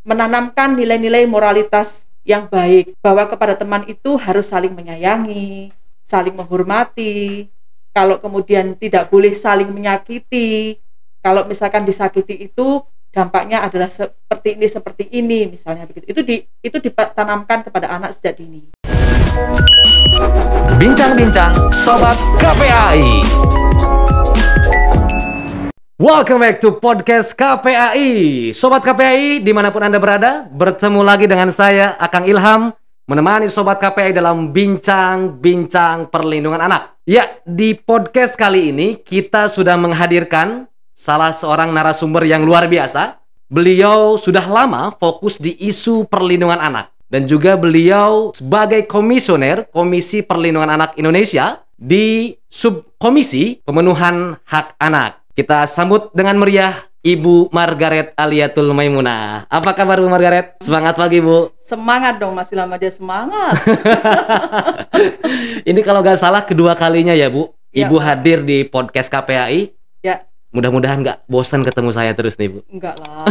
menanamkan nilai-nilai moralitas yang baik, bahwa kepada teman itu harus saling menyayangi, saling menghormati, kalau kemudian tidak boleh saling menyakiti, kalau misalkan disakiti itu dampaknya adalah seperti ini misalnya begitu. Itu ditanamkan kepada anak sejak dini. Bincang-bincang Sobat KPAI. Welcome back to podcast KPAI. Sobat KPAI dimanapun Anda berada, bertemu lagi dengan saya Akang Ilham, menemani Sobat KPAI dalam bincang-bincang perlindungan anak. Ya, di podcast kali ini kita sudah menghadirkan salah seorang narasumber yang luar biasa. Beliau sudah lama fokus di isu perlindungan anak. Dan juga beliau sebagai komisioner Komisi Perlindungan Anak Indonesia di Subkomisi Pemenuhan Hak Anak. Kita sambut dengan meriah Ibu Margaret Aliatul Maimunah. Apa kabar Bu Margaret? Semangat pagi Bu. Semangat dong, masih lama aja semangat. Ini kalau nggak salah kedua kalinya ya Bu, Ya, Ibu Mas. hadir di podcast KPAI. Ya, Mudah-mudahan nggak bosan ketemu saya terus nih Bu. enggak lah.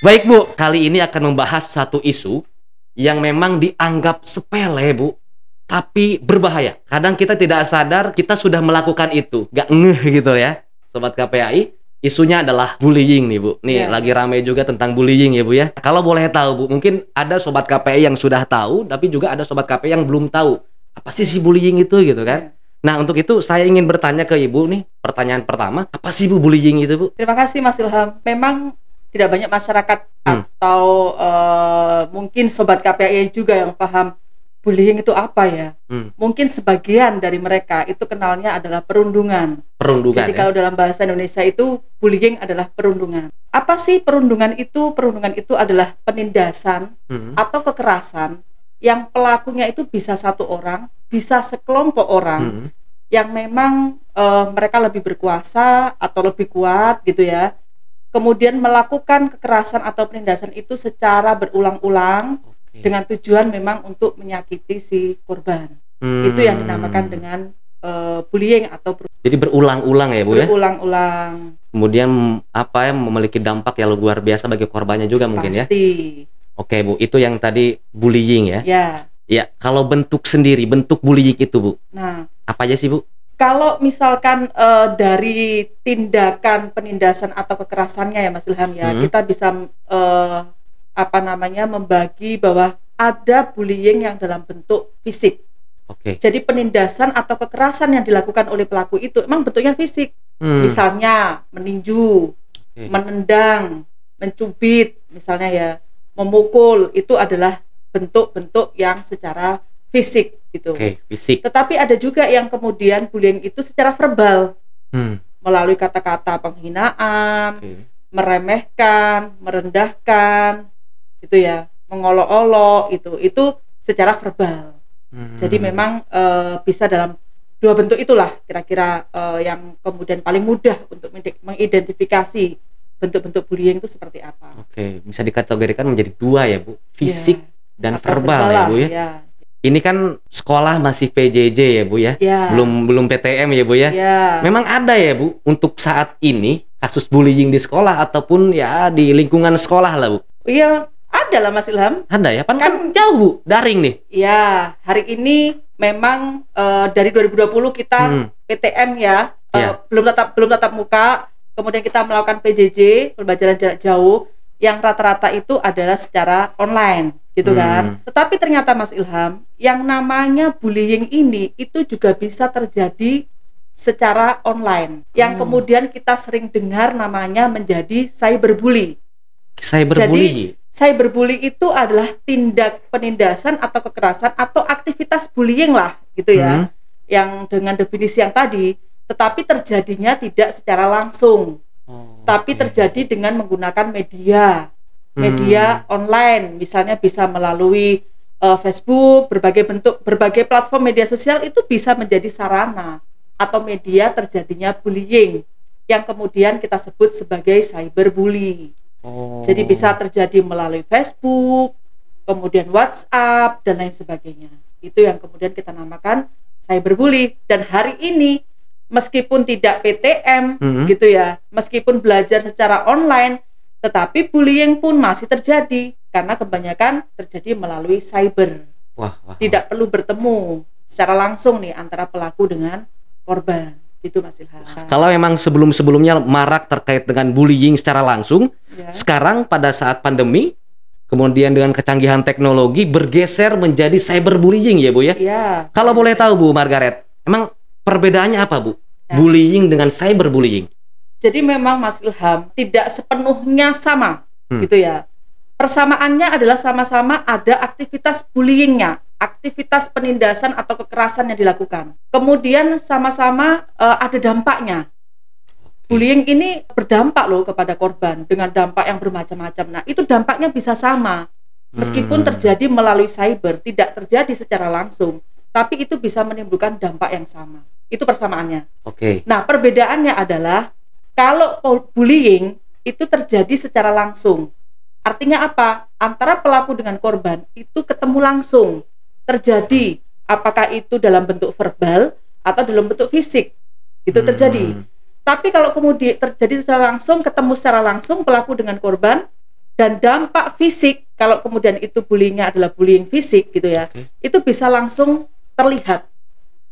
Baik Bu, kali ini akan membahas satu isu yang memang dianggap sepele Bu, tapi berbahaya. Kadang kita tidak sadar kita sudah melakukan itu, nggak ngeh gitu ya, Sobat KPAI. Isunya adalah bullying nih Bu. Nih Ya. lagi ramai juga tentang bullying ya Bu ya. Kalau boleh tahu Bu, mungkin ada Sobat KPAI yang sudah tahu, tapi juga ada Sobat KPAI yang belum tahu. Apa sih si bullying itu gitu kan? Nah untuk itu saya ingin bertanya ke Ibu nih, pertanyaan pertama, apa sih Bu bullying itu Bu? Terima kasih Mas Ilham. Memang tidak banyak masyarakat atau mungkin Sobat KPAI juga yang paham bullying itu apa ya. Mungkin sebagian dari mereka itu kenalnya adalah perundungan. Perundungan Jadi ya? kalau dalam bahasa Indonesia itu bullying adalah perundungan. Apa sih perundungan itu? Perundungan itu adalah penindasan atau kekerasan yang pelakunya itu bisa satu orang, bisa sekelompok orang yang memang mereka lebih berkuasa atau lebih kuat gitu ya. Kemudian melakukan kekerasan atau penindasan itu secara berulang-ulang dengan tujuan memang untuk menyakiti si korban. Itu yang dinamakan dengan bullying atau Jadi berulang-ulang ya Bu ya? berulang-ulang. Kemudian apa yang memiliki dampak yang luar biasa bagi korbannya juga mungkin ya? Pasti. Oke Bu, itu yang tadi bullying ya? Ya. Ya, kalau bentuk sendiri, bentuk bullying itu Bu, Nah, apa aja sih Bu? kalau misalkan dari tindakan penindasan atau kekerasannya ya Mas Ilham ya, kita bisa membagi bahwa ada bullying yang dalam bentuk fisik. Oke. Jadi penindasan atau kekerasan yang dilakukan oleh pelaku itu emang bentuknya fisik. Misalnya meninju, menendang, mencubit, misalnya ya, memukul, itu adalah bentuk-bentuk yang secara fisik gitu. Oke, fisik. Tetapi ada juga yang kemudian bullying itu secara verbal, melalui kata-kata penghinaan, meremehkan, merendahkan, gitu ya, mengolok-olok, itu secara verbal. Jadi memang bisa dalam dua bentuk itulah kira-kira yang kemudian paling mudah untuk mengidentifikasi bentuk-bentuk bullying itu seperti apa. Oke, bisa dikategorikan menjadi dua ya Bu, fisik dan Atau verbal ya Bu ya. Ya. Ini kan sekolah masih PJJ ya Bu ya, Ya. belum PTM ya Bu ya. Ya. Memang ada ya Bu untuk saat ini kasus bullying di sekolah ataupun ya di lingkungan sekolah lah Bu. Iya, ada lah Mas Ilham. Ada ya, kan jauh Bu, daring nih. Ya, hari ini memang dari 2020 kita PTM ya, belum tatap muka. Kemudian kita melakukan PJJ, pembelajaran jarak jauh, yang rata-rata itu adalah secara online, gitu kan. Tetapi ternyata Mas Ilham, yang namanya bullying ini itu juga bisa terjadi secara online, yang kemudian kita sering dengar namanya menjadi cyberbully. Cyberbully. Jadi cyberbully itu adalah tindak penindasan atau kekerasan atau aktivitas bullying lah, gitu ya, yang dengan definisi yang tadi. Tetapi terjadinya tidak secara langsung, tapi terjadi dengan menggunakan media online, misalnya bisa melalui Facebook, berbagai platform media sosial itu bisa menjadi sarana atau media terjadinya bullying yang kemudian kita sebut sebagai cyberbully. Jadi bisa terjadi melalui Facebook, kemudian WhatsApp dan lain sebagainya. Itu yang kemudian kita namakan cyberbully. Dan hari ini meskipun tidak PTM gitu ya, meskipun belajar secara online, Tetapi bullying pun masih terjadi karena kebanyakan terjadi melalui cyber. Tidak perlu bertemu secara langsung nih antara pelaku dengan korban. Itu Mas Ilham. Kalau memang sebelum-sebelumnya marak terkait dengan bullying secara langsung, sekarang pada saat pandemi, kemudian dengan kecanggihan teknologi bergeser menjadi cyberbullying ya Bu ya? Iya. Kalau boleh tahu Bu Margaret, emang perbedaannya apa Bu? Bullying dengan cyberbullying? Jadi memang Mas Ilham tidak sepenuhnya sama gitu ya. Persamaannya adalah sama-sama ada aktivitas bullyingnya, aktivitas penindasan atau kekerasan yang dilakukan. Kemudian sama-sama ada dampaknya. Bullying ini berdampak loh kepada korban dengan dampak yang bermacam-macam. Nah, itu dampaknya bisa sama. Meskipun terjadi melalui cyber, tidak terjadi secara langsung, tapi itu bisa menimbulkan dampak yang sama. Itu persamaannya. Nah, perbedaannya adalah kalau bullying itu terjadi secara langsung. Artinya apa? Antara pelaku dengan korban itu ketemu langsung. Terjadi, apakah itu dalam bentuk verbal atau dalam bentuk fisik. Itu terjadi. Tapi kalau kemudian terjadi secara langsung, ketemu secara langsung pelaku dengan korban, dan dampak fisik, kalau kemudian itu bullyingnya adalah bullying fisik gitu ya, itu bisa langsung terlihat.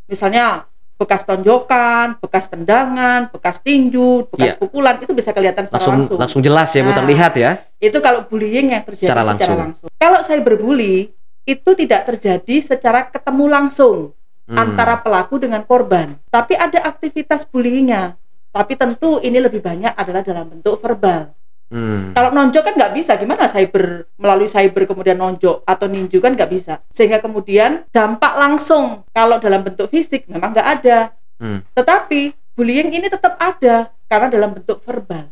Misalnya bekas tonjokan, bekas tendangan, bekas tinju, bekas pukulan, itu bisa kelihatan secara langsung. Langsung jelas ya Bu, terlihat ya. Itu kalau bullying yang terjadi secara langsung. Kalau cyberbully itu tidak terjadi secara ketemu langsung antara pelaku dengan korban, tapi ada aktivitas bullyingnya. Tapi tentu ini lebih banyak adalah dalam bentuk verbal. Kalau nonjok kan nggak bisa, gimana melalui cyber kemudian nonjok atau ninju kan nggak bisa. Sehingga kemudian dampak langsung kalau dalam bentuk fisik memang nggak ada. Tetapi bullying ini tetap ada karena dalam bentuk verbal.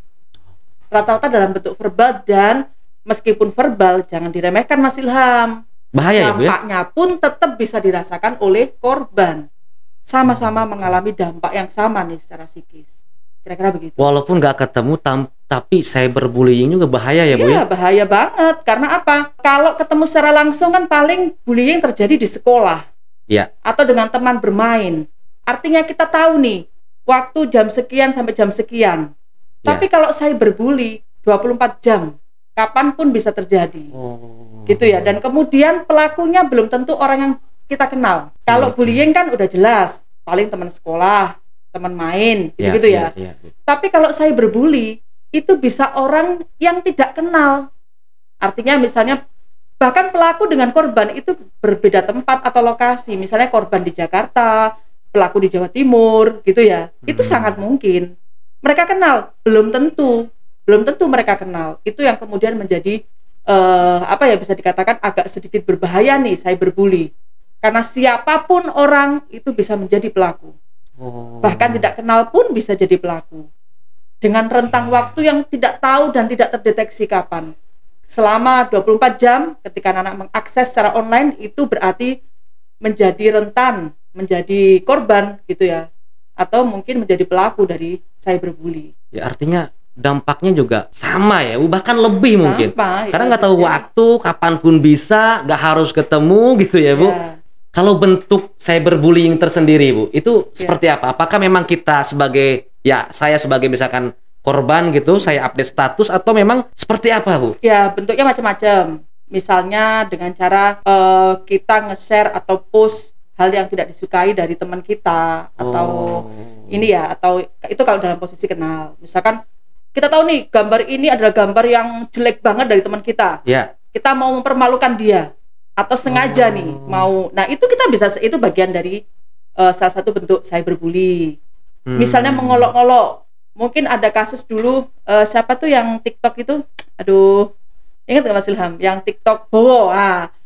Rata-rata dalam bentuk verbal, dan meskipun verbal jangan diremehkan Mas Ilham. Bahaya ya Bu ya? Dampaknya pun tetap bisa dirasakan oleh korban. Sama-sama mengalami dampak yang sama nih secara psikis. Kira-kira begitu. Walaupun nggak ketemu, tapi cyberbullying juga bahaya ya Bu ya? Iya, bahaya banget. Karena apa? Kalau ketemu secara langsung kan paling bullying terjadi di sekolah. Atau dengan teman bermain. Artinya kita tahu nih, waktu jam sekian sampai jam sekian. Tapi kalau cyberbully, 24 jam. Kapanpun bisa terjadi. Gitu ya. Dan kemudian pelakunya belum tentu orang yang kita kenal. Kalau bullying kan udah jelas. Paling teman sekolah, teman main, gitu-gitu ya. Tapi kalau cyberbully, itu bisa orang yang tidak kenal. Artinya misalnya bahkan pelaku dengan korban itu berbeda tempat atau lokasi. Misalnya korban di Jakarta, pelaku di Jawa Timur, gitu ya. Itu sangat mungkin. Mereka kenal, belum tentu mereka kenal. Itu yang kemudian menjadi bisa dikatakan agak sedikit berbahaya nih cyberbully. Karena siapapun orang itu bisa menjadi pelaku. Bahkan tidak kenal pun bisa jadi pelaku. Dengan rentang waktu yang tidak tahu dan tidak terdeteksi kapan. Selama 24 jam ketika anak mengakses secara online, itu berarti menjadi rentan, menjadi korban gitu ya. Atau mungkin menjadi pelaku dari cyberbully. Ya, artinya dampaknya juga sama ya, bahkan lebih mungkin. Karena nggak tahu waktu, kapanpun bisa, nggak harus ketemu gitu ya Bu. Kalau bentuk cyberbullying tersendiri Bu, itu seperti apa? Apakah memang kita sebagai, saya sebagai misalkan korban gitu, saya update status, atau memang seperti apa Bu? Ya, bentuknya macam-macam. Misalnya dengan cara kita nge-share atau post hal yang tidak disukai dari teman kita, atau atau itu kalau dalam posisi kenal. Misalkan kita tahu nih, gambar ini adalah gambar yang jelek banget dari teman kita. Kita mau mempermalukan dia. Atau sengaja nih mau, nah itu kita bisa, itu bagian dari salah satu bentuk cyberbully. Misalnya mengolok-olok, mungkin ada kasus dulu siapa tuh yang TikTok itu, ingat nggak Mas Ilham, yang TikTok Bowo.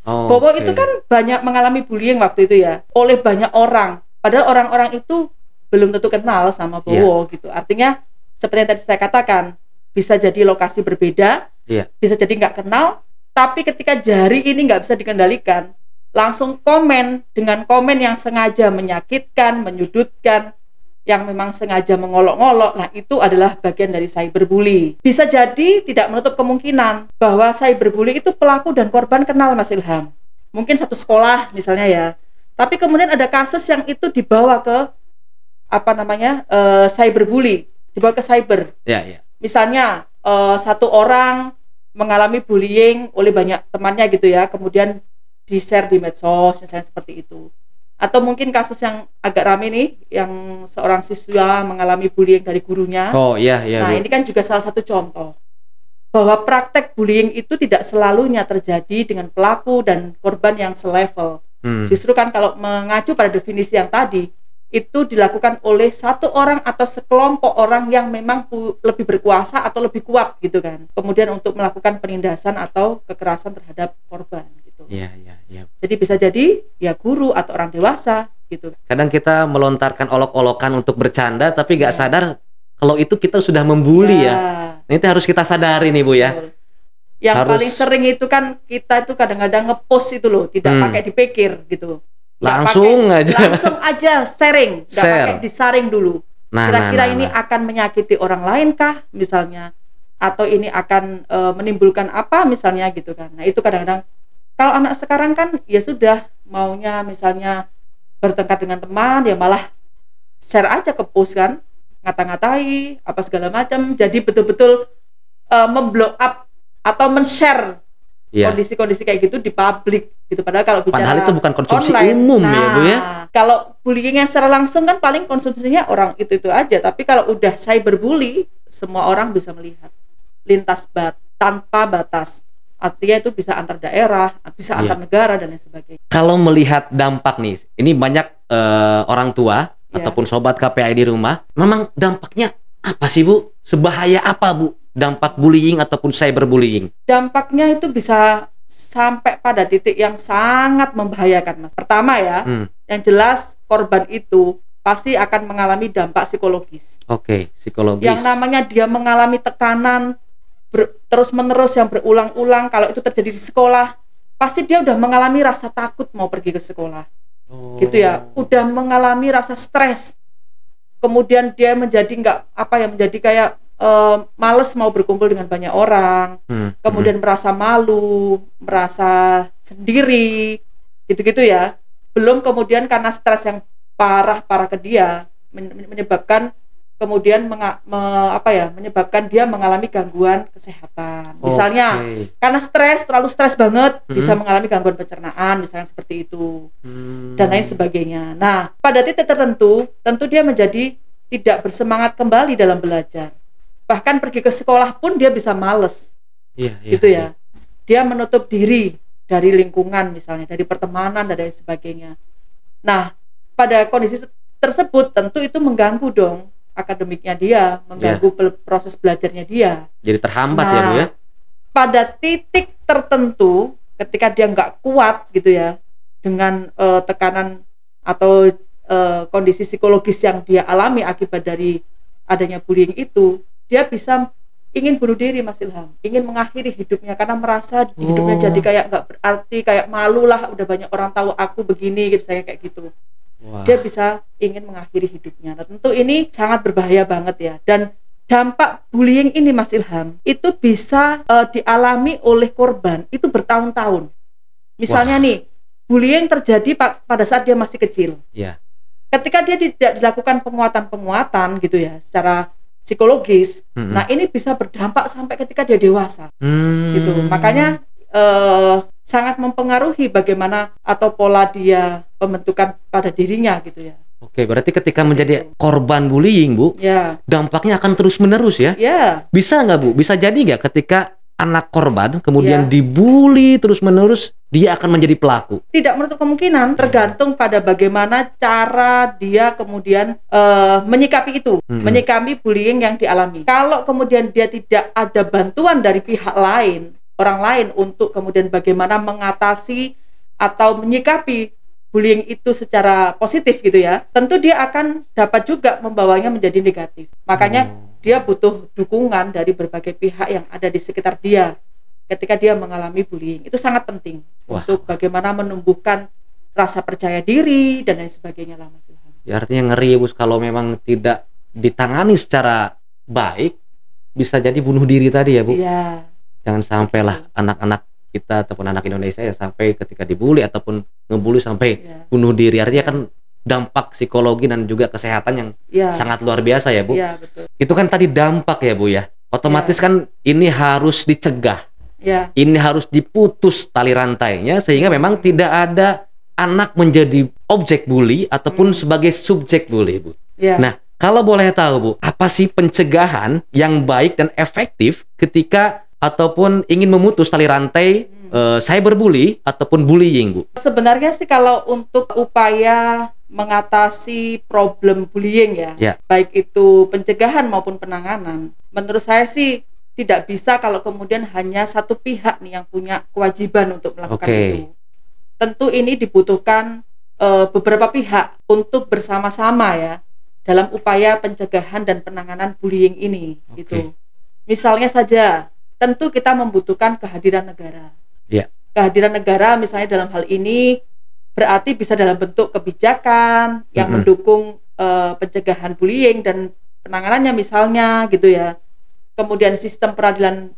Bowo itu kan banyak mengalami bullying waktu itu ya, oleh banyak orang, padahal orang-orang itu belum tentu kenal sama Bowo gitu. Artinya seperti yang tadi saya katakan, bisa jadi lokasi berbeda, bisa jadi nggak kenal. Tapi ketika jari ini nggak bisa dikendalikan, langsung komen dengan komen yang sengaja menyakitkan, menyudutkan, yang memang sengaja mengolok-ngolok. Nah, itu adalah bagian dari cyberbully. Bisa jadi tidak menutup kemungkinan bahwa cyberbully itu pelaku dan korban kenal Mas Ilham. Mungkin satu sekolah misalnya ya. Tapi kemudian ada kasus yang itu dibawa ke cyberbully, dibawa ke cyber. Misalnya satu orang mengalami bullying oleh banyak temannya gitu ya, kemudian di-share di medsos misalnya seperti itu. Atau mungkin kasus yang agak rame nih, yang seorang siswa mengalami bullying dari gurunya. Oh iya Nah, Bu. ini kan juga salah satu contoh bahwa praktek bullying itu tidak selalunya terjadi dengan pelaku dan korban yang selevel. Justru kan kalau mengacu pada definisi yang tadi, itu dilakukan oleh satu orang atau sekelompok orang yang memang lebih berkuasa atau lebih kuat gitu kan. Kemudian untuk melakukan penindasan atau kekerasan terhadap korban gitu. Iya. Jadi bisa jadi ya guru atau orang dewasa gitu. Kadang kita melontarkan olok-olokan untuk bercanda tapi nggak sadar kalau itu kita sudah membuli ya. Nah, itu harus kita sadari nih Bu ya. Betul. Yang paling sering itu kan kita itu kadang-kadang ngepost itu loh, tidak pakai dipikir gitu. Langsung aja sharing, nggak pakai disaring dulu. Kira-kira ini akan menyakiti orang lain kah misalnya, atau ini akan menimbulkan apa misalnya gitu kan. Nah itu kadang-kadang kalau anak sekarang kan ya sudah maunya misalnya bertengkar dengan teman, ya malah share aja ke post kan, ngata-ngatai apa segala macam. Jadi betul-betul memblow up atau men-share kondisi-kondisi kayak gitu di publik gitu. Padahal kalau bicara padahal itu bukan konsumsi online, umum ya Bu ya. Kalau bullying yang secara langsung kan paling konsumsinya orang itu aja. Tapi kalau udah cyberbully, semua orang bisa melihat lintas tanpa batas. Artinya itu bisa antar daerah, bisa antar negara dan lain sebagainya. Kalau melihat dampak nih, ini banyak orang tua ataupun sobat KPAI di rumah, memang dampaknya apa sih Bu? Sebahaya apa Bu dampak bullying ataupun cyberbullying? Dampaknya itu bisa sampai pada titik yang sangat membahayakan Mas. Pertama ya, yang jelas korban itu pasti akan mengalami dampak psikologis. Oke, psikologis. Yang namanya dia mengalami tekanan terus-menerus yang berulang-ulang, kalau itu terjadi di sekolah, pasti dia udah mengalami rasa takut mau pergi ke sekolah. Gitu ya, udah mengalami rasa stres. Kemudian dia menjadi menjadi kayak males mau berkumpul dengan banyak orang, kemudian merasa malu, merasa sendiri, gitu-gitu ya. Belum kemudian karena stres yang parah ke dia menyebabkan kemudian menyebabkan dia mengalami gangguan kesehatan. Misalnya karena terlalu stres banget, bisa mengalami gangguan pencernaan, misalnya seperti itu, dan lain sebagainya. Nah, pada titik tertentu, tentu dia menjadi tidak bersemangat kembali dalam belajar. Bahkan pergi ke sekolah pun dia bisa males, gitu ya. Dia menutup diri dari lingkungan, misalnya dari pertemanan dan lain sebagainya. Nah, pada kondisi tersebut tentu itu mengganggu dong akademiknya dia, mengganggu proses belajarnya dia. Jadi terhambat ya Bu ya. Pada titik tertentu, ketika dia nggak kuat gitu ya, dengan tekanan atau kondisi psikologis yang dia alami akibat dari adanya bullying itu, dia bisa ingin bunuh diri Mas Ilham, ingin mengakhiri hidupnya karena merasa hidupnya jadi kayak nggak berarti, kayak malu lah, udah banyak orang tahu aku begini gitu, saya kayak gitu. Dia bisa ingin mengakhiri hidupnya. Nah, tentu ini sangat berbahaya banget ya. Dan dampak bullying ini Mas Ilham itu bisa dialami oleh korban itu bertahun-tahun. Misalnya nih, bullying terjadi pada saat dia masih kecil. Ketika dia tidak dilakukan penguatan gitu ya, secara psikologis, nah ini bisa berdampak sampai ketika dia dewasa, gitu. Makanya sangat mempengaruhi bagaimana atau pola dia pembentukan pada dirinya gitu ya. Oke, berarti ketika menjadi korban bullying Bu, dampaknya akan terus menerus ya? Bisa nggak Bu? Bisa jadi nggak ketika anak korban kemudian dibully terus menerus, dia akan menjadi pelaku? Tidak menutup kemungkinan, tergantung pada bagaimana cara dia kemudian menyikapi itu, menyikapi bullying yang dialami. Kalau kemudian dia tidak ada bantuan dari pihak lain, orang lain untuk kemudian bagaimana mengatasi atau menyikapi bullying itu secara positif gitu ya, tentu dia akan dapat juga membawanya menjadi negatif. Makanya dia butuh dukungan dari berbagai pihak yang ada di sekitar dia ketika dia mengalami bullying. Itu sangat penting untuk bagaimana menumbuhkan rasa percaya diri dan lain sebagainya lah Mas Ilham. Ya, artinya ngeri Bu, kalau memang tidak ditangani secara baik bisa jadi bunuh diri tadi ya Bu. Jangan sampailah anak-anak kita ataupun anak Indonesia ya sampai ketika dibully ataupun ngebully sampai bunuh diri. Artinya kan dampak psikologi dan juga kesehatan yang sangat luar biasa ya Bu. Betul. Itu kan tadi dampak ya Bu ya. Otomatis kan ini harus dicegah. Ya. Ini harus diputus tali rantainya sehingga memang tidak ada anak menjadi objek bully ataupun sebagai subjek bully, Bu. Ya. Nah, kalau boleh tahu, Bu, apa sih pencegahan yang baik dan efektif ketika ataupun ingin memutus tali rantai cyberbully ataupun bullying, Bu? Sebenarnya sih kalau untuk upaya mengatasi problem bullying ya, baik itu pencegahan maupun penanganan, menurut saya sih tidak bisa kalau kemudian hanya satu pihak nih yang punya kewajiban untuk melakukan itu. Tentu ini dibutuhkan beberapa pihak untuk bersama-sama ya dalam upaya pencegahan dan penanganan bullying ini gitu. Misalnya saja, tentu kita membutuhkan kehadiran negara. Kehadiran negara misalnya dalam hal ini berarti bisa dalam bentuk kebijakan yang mendukung pencegahan bullying dan penanganannya misalnya gitu ya. Kemudian sistem peradilan,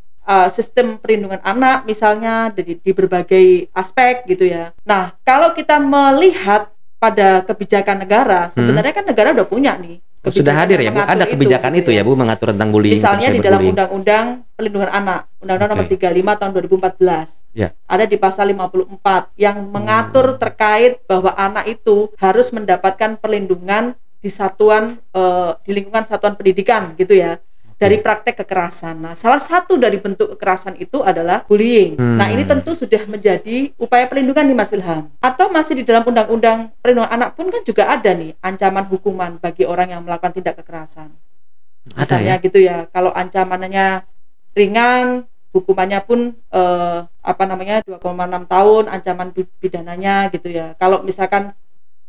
sistem perlindungan anak misalnya di berbagai aspek gitu ya. Nah, kalau kita melihat pada kebijakan negara, sebenarnya kan negara udah punya nih. Sudah hadir ya, Bu? Ada kebijakan itu ya, Bu, mengatur tentang bullying. Misalnya di dalam Undang-Undang Perlindungan Anak, Undang-Undang Nomor 35 tahun 2014. Ada di pasal 54 yang mengatur terkait bahwa anak itu harus mendapatkan perlindungan di satuan di lingkungan satuan pendidikan gitu ya. Dari praktek kekerasan. Nah, salah satu dari bentuk kekerasan itu adalah bullying. Nah, ini tentu sudah menjadi upaya perlindungan nih Mas Ilham. Atau masih di dalam Undang-Undang Perlindungan Anak pun kan juga ada nih ancaman hukuman bagi orang yang melakukan tindak kekerasan. Misalnya ya? Gitu ya. Kalau ancamannya ringan, hukumannya pun 2,6 tahun ancaman pidananya gitu ya. Kalau misalkan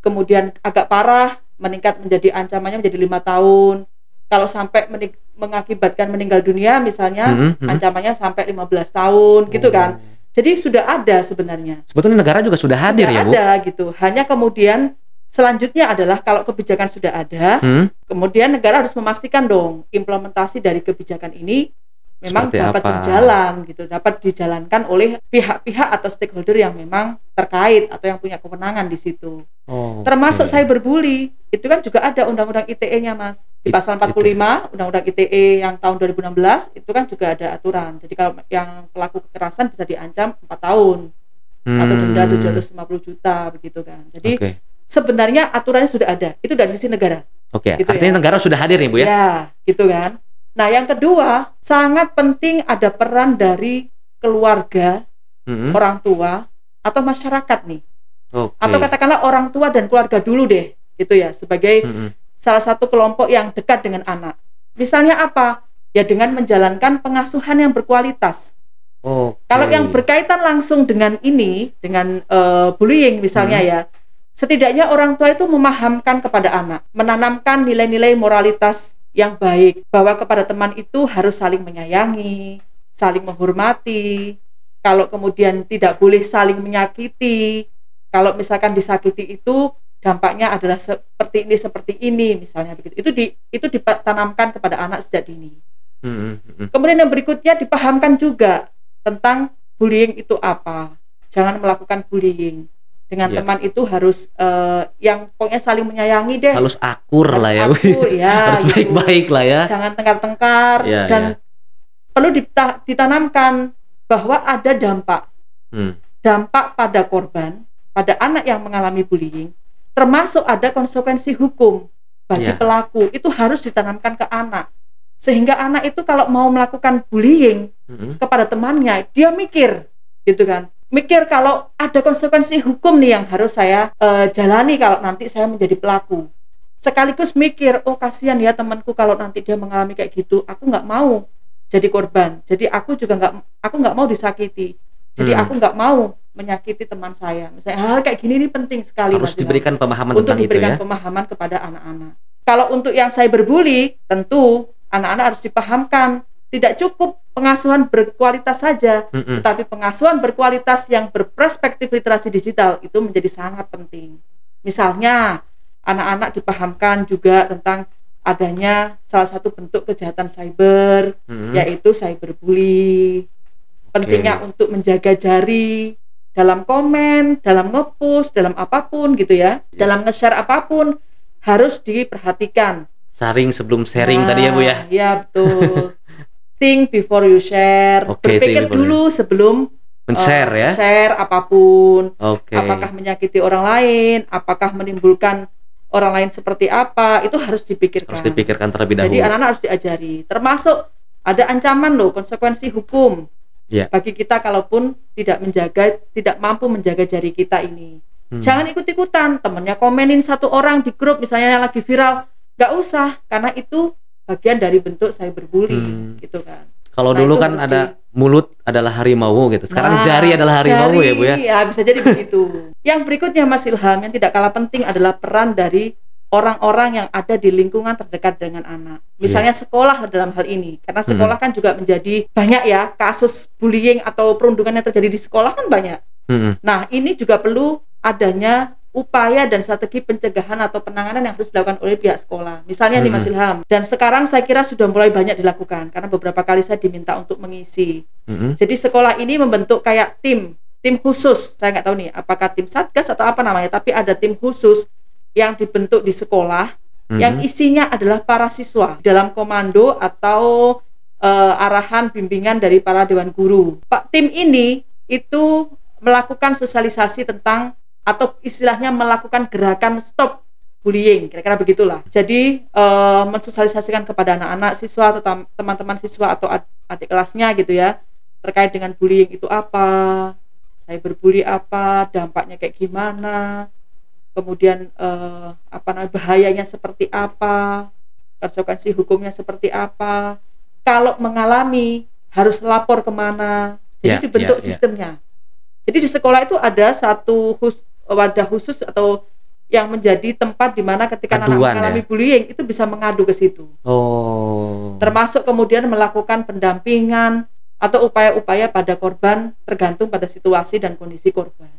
kemudian agak parah, meningkat menjadi ancamannya menjadi 5 tahun. Kalau sampai mengakibatkan meninggal dunia misalnya, ancamannya sampai 15 tahun gitu kan. Jadi sudah ada sebenarnya. Sebetulnya negara juga sudah hadir ya, Bu? Ada gitu. Hanya kemudian selanjutnya adalah kalau kebijakan sudah ada, kemudian negara harus memastikan dong implementasi dari kebijakan ini memang seperti dapat berjalan gitu, dapat dijalankan oleh pihak-pihak atau stakeholder yang memang terkait atau yang punya kewenangan di situ. Termasuk cyberbully, itu kan juga ada undang-undang ITE-nya, Mas. Di pasal 45 Undang-Undang ITE yang tahun 2016 itu kan juga ada aturan. Jadi kalau yang pelaku kekerasan bisa diancam 4 tahun atau denda 750 juta begitu kan. Jadi sebenarnya aturannya sudah ada. Itu dari sisi negara. Gitu artinya ya. Negara sudah hadir nih, Bu ya? Ya, gitu kan. Nah, yang kedua, sangat penting ada peran dari keluarga, orang tua atau masyarakat nih. Atau katakanlah orang tua dan keluarga dulu deh, gitu ya, sebagai salah satu kelompok yang dekat dengan anak. Misalnya apa? Ya dengan menjalankan pengasuhan yang berkualitas. Kalau yang berkaitan langsung dengan ini, dengan bullying misalnya ya, setidaknya orang tua itu memahamkan kepada anak, menanamkan nilai-nilai moralitas yang baik, bahwa kepada teman itu harus saling menyayangi, saling menghormati, kalau kemudian tidak boleh saling menyakiti, kalau misalkan disakiti itu dampaknya adalah seperti ini misalnya begitu. Itu ditanamkan kepada anak sejak dini. Kemudian yang berikutnya dipahamkan juga tentang bullying itu apa. Jangan melakukan bullying. Dengan teman itu harus yang pokoknya saling menyayangi deh. Harus akur lah ya. Harus gitu. baik-baik lah ya. Jangan tengkar-tengkar dan perlu ditanamkan bahwa ada dampak. Dampak pada korban, pada anak yang mengalami bullying. Termasuk ada konsekuensi hukum bagi pelaku, itu harus ditanamkan ke anak, sehingga anak itu kalau mau melakukan bullying kepada temannya, dia mikir gitu kan, mikir kalau ada konsekuensi hukum nih yang harus saya jalani kalau nanti saya menjadi pelaku, sekaligus mikir, oh kasihan ya temanku kalau nanti dia mengalami kayak gitu, aku nggak mau jadi korban, jadi aku nggak mau disakiti, jadi aku nggak mau menyakiti teman saya. Misalnya hal kayak gini ini penting sekali harus diberikan pemahaman untuk tentang diberikan itu ya. Pemahaman kepada anak-anak. Kalau untuk yang cyberbully, tentu anak-anak harus dipahamkan tidak cukup pengasuhan berkualitas saja, tetapi pengasuhan berkualitas yang berperspektif literasi digital itu menjadi sangat penting. Misalnya anak-anak dipahamkan juga tentang adanya salah satu bentuk kejahatan cyber, yaitu cyberbully. Pentingnya untuk menjaga jari dalam komen, dalam nge-post, dalam apapun gitu ya, dalam nge-share apapun harus diperhatikan. Saring sebelum sharing tadi ya, Bu ya? Iya betul. think before you share. Berpikir dulu sebelum men-share ya. Share apapun. Apakah menyakiti orang lain, apakah menimbulkan orang lain seperti apa, itu harus dipikirkan. Harus dipikirkan terlebih dahulu. Jadi anak-anak harus diajari. Termasuk ada ancaman loh, konsekuensi hukum. Bagi kita kalaupun tidak mampu menjaga jari kita ini. Jangan ikut-ikutan, temennya komenin satu orang di grup misalnya yang lagi viral, nggak usah, karena itu bagian dari bentuk cyberbullying gitu kan. Kalau dulu kan ada mulut adalah harimau gitu, sekarang jari adalah harimau ya Bu ya? Iya, bisa jadi begitu. Yang berikutnya Mas Ilham, yang tidak kalah penting adalah peran dari orang-orang yang ada di lingkungan terdekat dengan anak. Misalnya sekolah dalam hal ini, karena sekolah kan juga menjadi banyak ya kasus bullying atau perundungan yang terjadi di sekolah kan banyak. Nah, ini juga perlu adanya upaya dan strategi pencegahan atau penanganan yang harus dilakukan oleh pihak sekolah. Misalnya nih Mas Ilham, dan sekarang saya kira sudah mulai banyak dilakukan karena beberapa kali saya diminta untuk mengisi. Jadi sekolah ini membentuk kayak tim khusus. Saya nggak tahu nih apakah tim satgas atau apa namanya, tapi ada tim khusus yang dibentuk di sekolah yang isinya adalah para siswa dalam komando atau arahan bimbingan dari para dewan guru. Tim ini itu melakukan sosialisasi tentang atau istilahnya melakukan gerakan stop bullying, kira-kira begitulah. Jadi mensosialisasikan kepada anak-anak siswa atau teman-teman siswa atau adik kelasnya gitu ya, terkait dengan bullying itu apa, cyberbully apa, dampaknya kayak gimana, kemudian bahayanya seperti apa, konsekuensi hukumnya seperti apa, kalau mengalami harus lapor kemana. Jadi dibentuk sistemnya. Jadi di sekolah itu ada satu wadah khusus atau yang menjadi tempat di mana ketika anak mengalami bullying itu bisa mengadu ke situ. Termasuk kemudian melakukan pendampingan atau upaya-upaya pada korban tergantung pada situasi dan kondisi korban.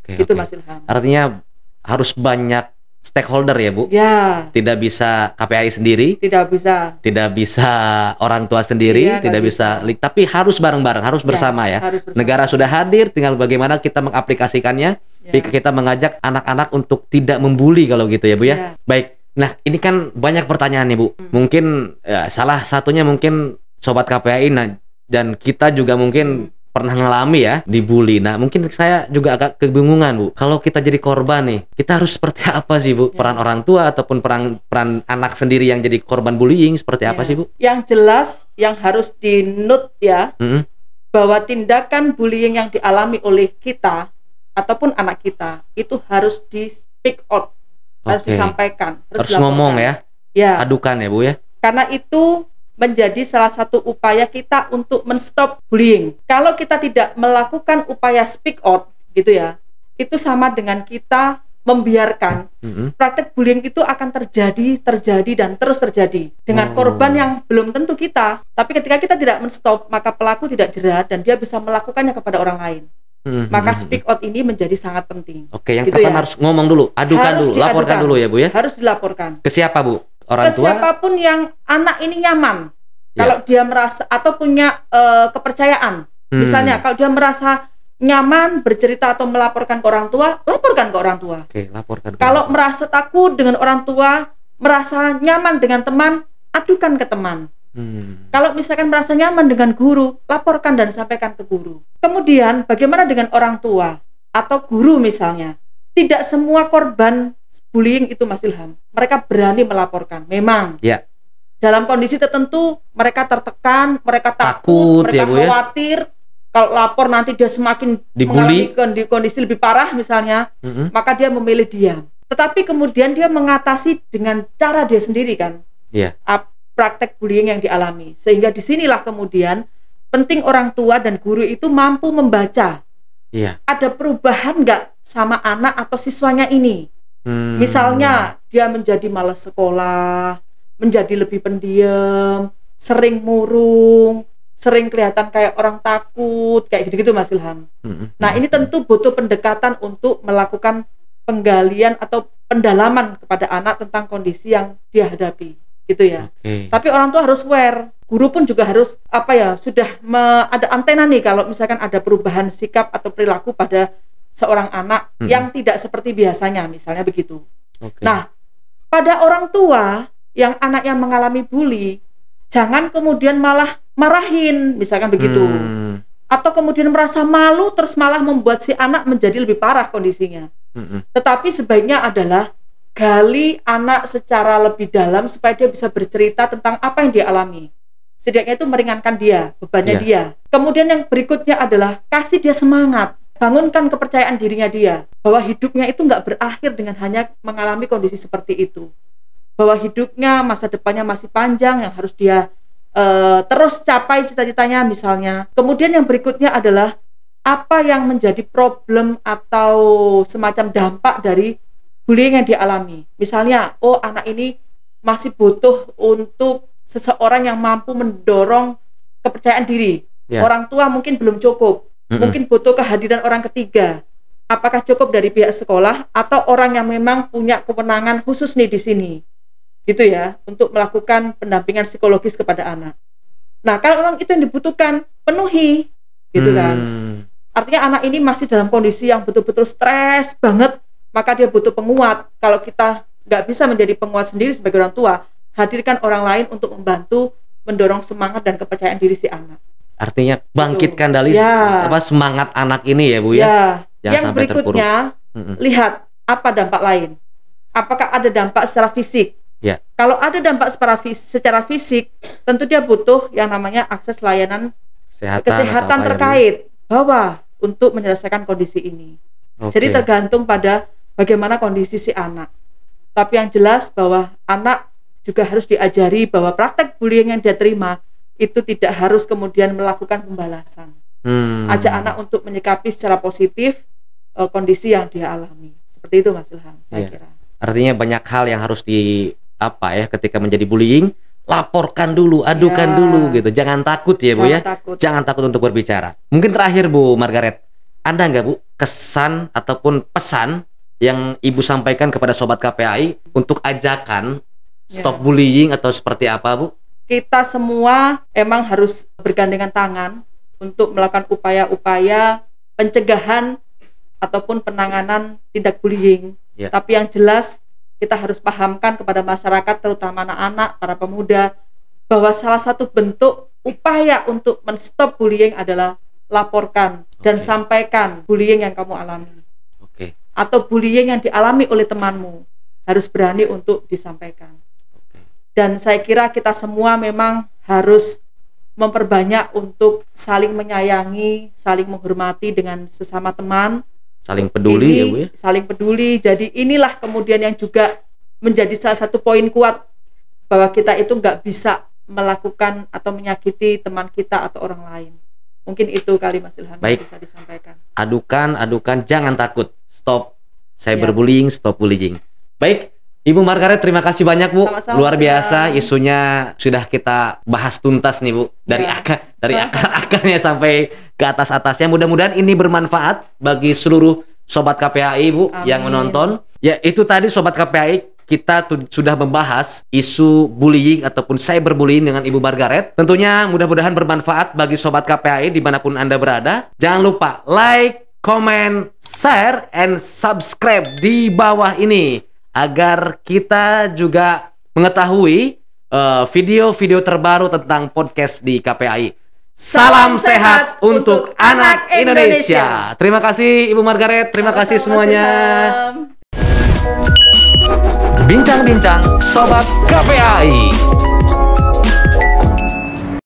Itu Mas Ilham. Artinya harus banyak stakeholder ya Bu? Ya. Tidak bisa KPAI sendiri? Tidak bisa. Tidak bisa orang tua sendiri? Tidak bisa. Tapi harus bareng-bareng, harus bersama ya? Harus bersama. Negara sudah hadir, tinggal bagaimana kita mengaplikasikannya. Kita mengajak anak-anak untuk tidak membuli kalau gitu ya Bu ya? Baik, nah ini kan banyak pertanyaan nih Bu. Mungkin salah satunya mungkin Sobat KPAI dan kita juga mungkin pernah ngalami ya dibully. Nah mungkin saya juga agak kebingungan Bu, kalau kita jadi korban nih, kita harus seperti apa sih Bu? Peran orang tua ataupun peran anak sendiri yang jadi korban bullying seperti apa sih Bu? Yang jelas yang harus di-note ya, bahwa tindakan bullying yang dialami oleh kita ataupun anak kita itu harus di speak out, harus disampaikan, harus ngomong ya, adukan ya Bu ya, karena itu menjadi salah satu upaya kita untuk men-stop bullying. Kalau kita tidak melakukan upaya speak out gitu ya, itu sama dengan kita membiarkan praktek bullying itu akan terjadi dan terus terjadi dengan korban yang belum tentu kita. Tapi ketika kita tidak men-stop, maka pelaku tidak jerat dan dia bisa melakukannya kepada orang lain. Maka speak out ini menjadi sangat penting. Yang gitu pertama harus ngomong dulu, adukan dulu, laporkan dulu ya Bu ya. Harus dilaporkan. Ke siapa Bu? Orang tua? Siapapun yang anak ini nyaman. Kalau dia merasa atau punya kepercayaan. Misalnya kalau dia merasa nyaman bercerita atau melaporkan ke orang tua, laporkan ke orang tua. Laporkan. Kalau merasa takut dengan orang tua, merasa nyaman dengan teman, adukan ke teman. Kalau misalkan merasa nyaman dengan guru, laporkan dan sampaikan ke guru. Kemudian bagaimana dengan orang tua atau guru misalnya? Tidak semua korban bullying itu Mas Ilham, mereka berani melaporkan. Memang dalam kondisi tertentu mereka tertekan, mereka takut, mereka khawatir. Kalau lapor nanti dia semakin dibully, mengalami kondisi lebih parah misalnya, maka dia memilih diam. Tetapi kemudian dia mengatasi dengan cara dia sendiri kan, praktek bullying yang dialami. Sehingga disinilah kemudian penting orang tua dan guru itu mampu membaca. Ada perubahan nggak sama anak atau siswanya ini? Misalnya dia menjadi malas sekolah, menjadi lebih pendiam, sering murung, sering kelihatan kayak orang takut, kayak gitu-gitu Mas Ilham. Nah ini tentu butuh pendekatan untuk melakukan penggalian atau pendalaman kepada anak tentang kondisi yang dia hadapi, gitu ya. Tapi orang tua harus aware, guru pun juga harus sudah ada antena nih kalau misalkan ada perubahan sikap atau perilaku pada seorang anak yang tidak seperti biasanya, misalnya begitu. Nah pada orang tua yang anaknya mengalami bully, jangan kemudian malah marahin, misalkan begitu. Atau kemudian merasa malu terus malah membuat si anak menjadi lebih parah kondisinya. Tetapi sebaiknya adalah gali anak secara lebih dalam supaya dia bisa bercerita tentang apa yang dia alami. Setidaknya itu meringankan dia, bebannya dia. Kemudian yang berikutnya adalah kasih dia semangat, bangunkan kepercayaan dirinya dia, bahwa hidupnya itu nggak berakhir dengan hanya mengalami kondisi seperti itu. Bahwa hidupnya, masa depannya masih panjang yang harus dia terus capai cita-citanya misalnya. Kemudian yang berikutnya adalah apa yang menjadi problem atau semacam dampak dari bullying yang dialami. Misalnya, oh anak ini masih butuh untuk seseorang yang mampu mendorong kepercayaan diri. Orang tua mungkin belum cukup, mungkin butuh kehadiran orang ketiga. Apakah cukup dari pihak sekolah atau orang yang memang punya kewenangan khusus nih di sini, gitu ya, untuk melakukan pendampingan psikologis kepada anak. Nah, kalau memang itu yang dibutuhkan, penuhi, gitu kan. Artinya anak ini masih dalam kondisi yang betul-betul stres banget, maka dia butuh penguat. Kalau kita nggak bisa menjadi penguat sendiri sebagai orang tua, hadirkan orang lain untuk membantu mendorong semangat dan kepercayaan diri si anak. Artinya bangkitkan dari semangat anak ini ya Bu ya. Yang sampai berikutnya lihat apa dampak lain. Apakah ada dampak secara fisik? Kalau ada dampak secara fisik, tentu dia butuh yang namanya akses layanan kesehatan terkait bawah untuk menyelesaikan kondisi ini. Jadi tergantung pada bagaimana kondisi si anak. Tapi yang jelas bahwa anak juga harus diajari bahwa praktek bullying yang dia terima itu tidak harus kemudian melakukan pembalasan. Ajak anak untuk menyikapi secara positif kondisi yang dia alami. Seperti itu Mas Ilham, saya kira. Artinya banyak hal yang harus ketika menjadi bullying, laporkan dulu, adukan dulu gitu. Jangan takut ya Bu ya. Jangan takut untuk berbicara. Mungkin terakhir Bu Margaret, ada nggak Bu kesan ataupun pesan yang Ibu sampaikan kepada Sobat KPAI untuk ajakan stop bullying atau seperti apa Bu? Kita semua emang harus bergandengan tangan untuk melakukan upaya-upaya pencegahan ataupun penanganan tindak bullying. Tapi yang jelas kita harus pahamkan kepada masyarakat, terutama anak-anak, para pemuda, bahwa salah satu bentuk upaya untuk men-stop bullying adalah laporkan dan sampaikan bullying yang kamu alami. Atau bullying yang dialami oleh temanmu, harus berani untuk disampaikan. Dan saya kira kita semua memang harus memperbanyak untuk saling menyayangi, saling menghormati dengan sesama teman. Saling peduli ya Bu ya? Saling peduli. Jadi inilah kemudian yang juga menjadi salah satu poin kuat bahwa kita itu nggak bisa melakukan atau menyakiti teman kita atau orang lain. Mungkin itu kali Mas Ilham yang bisa disampaikan. Adukan, jangan takut. Stop cyberbullying, stop bullying. Baik, Ibu Margaret, terima kasih banyak Bu. Sama-sama, luar biasa, isunya sudah kita bahas tuntas nih Bu. Dari akar-akarnya sampai ke atas-atasnya. Mudah-mudahan ini bermanfaat bagi seluruh Sobat KPAI Bu. Amin. Yang menonton. Ya itu tadi Sobat KPAI, kita sudah membahas isu bullying ataupun cyberbullying dengan Ibu Margaret. Tentunya mudah-mudahan bermanfaat bagi Sobat KPAI dimanapun Anda berada. Jangan lupa like, comment, share, and subscribe di bawah ini, agar kita juga mengetahui video-video terbaru tentang podcast di KPAI. Salam sehat untuk anak Indonesia. Terima kasih Ibu Margaret, terima kasih semuanya. Bincang-bincang Sobat KPAI.